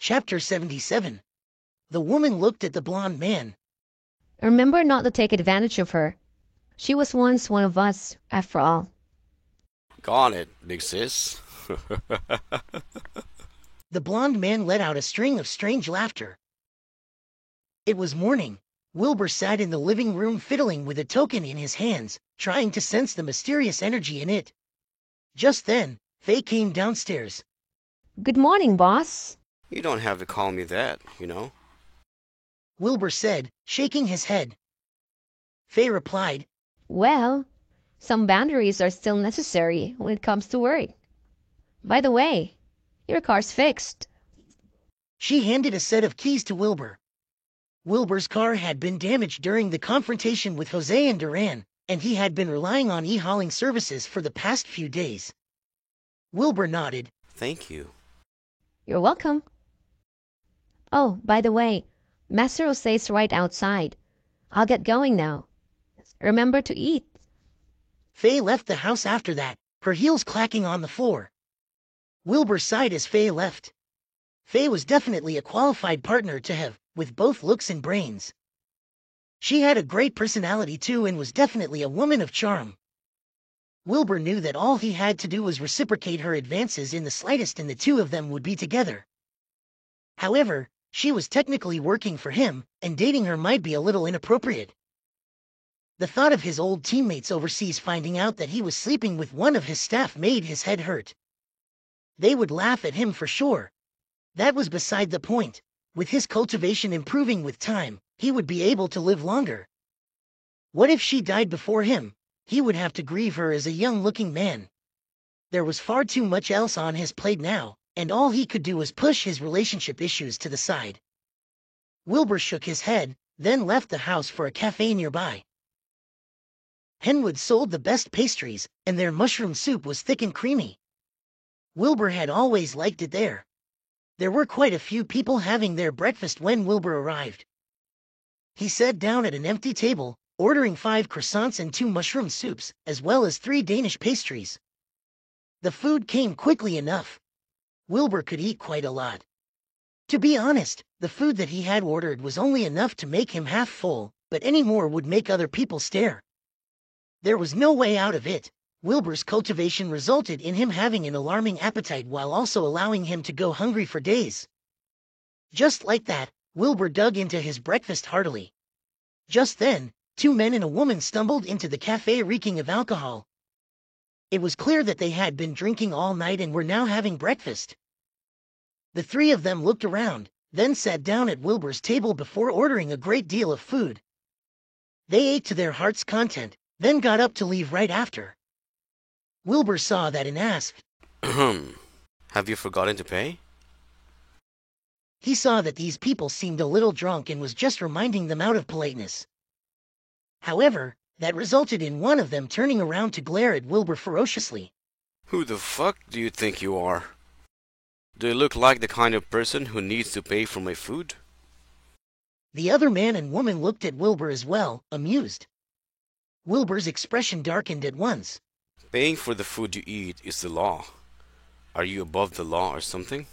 Chapter 77. The woman looked at the blond man. Remember not to take advantage of her. She was once one of us, after all. Got it, big sis. The blond man let out a string of strange laughter. It was morning. Wilbur sat in the living room fiddling with a token in his hands, trying to sense the mysterious energy in it. Just then, Faye came downstairs. Good morning, boss. You don't have to call me that, you know. Wilbur said, shaking his head. Faye replied, Well, some boundaries are still necessary when it comes to work. By the way, your car's fixed. She handed a set of keys to Wilbur. Wilbur's car had been damaged during the confrontation with Jose and Duran, and he had been relying on e-hauling services for the past few days. Wilbur nodded. Thank you. You're welcome. Oh, by the way, Master Jose's right outside. I'll get going now. Remember to eat. Faye left the house after that, her heels clacking on the floor. Wilbur sighed as Faye left. Faye was definitely a qualified partner to have, with both looks and brains. She had a great personality too and was definitely a woman of charm. Wilbur knew that all he had to do was reciprocate her advances in the slightest and the two of them would be together. However, she was technically working for him, and dating her might be a little inappropriate. The thought of his old teammates overseas finding out that he was sleeping with one of his staff made his head hurt. They would laugh at him for sure. That was beside the point. With his cultivation improving with time, he would be able to live longer. What if she died before him? He would have to grieve her as a young-looking man. There was far too much else on his plate now, and all he could do was push his relationship issues to the side. Wilbur shook his head, then left the house for a cafe nearby. Henwood sold the best pastries, and their mushroom soup was thick and creamy. Wilbur had always liked it there. There were quite a few people having their breakfast when Wilbur arrived. He sat down at an empty table, ordering 5 croissants and 2 mushroom soups, as well as 3 Danish pastries. The food came quickly enough. Wilbur could eat quite a lot. To be honest, the food that he had ordered was only enough to make him half full, but any more would make other people stare. There was no way out of it. Wilbur's cultivation resulted in him having an alarming appetite while also allowing him to go hungry for days. Just like that, Wilbur dug into his breakfast heartily. Just then, 2 men and a woman stumbled into the cafe reeking of alcohol. It was clear that they had been drinking all night and were now having breakfast. The 3 of them looked around, then sat down at Wilbur's table before ordering a great deal of food. They ate to their heart's content, then got up to leave right after. Wilbur saw that and asked, Have you forgotten to pay? He saw that these people seemed a little drunk and was just reminding them out of politeness. However, that resulted in one of them turning around to glare at Wilbur ferociously. Who the fuck do you think you are? Do you look like the kind of person who needs to pay for my food? The other man and woman looked at Wilbur as well, amused. Wilbur's expression darkened at once. Paying for the food you eat is the law. Are you above the law or something?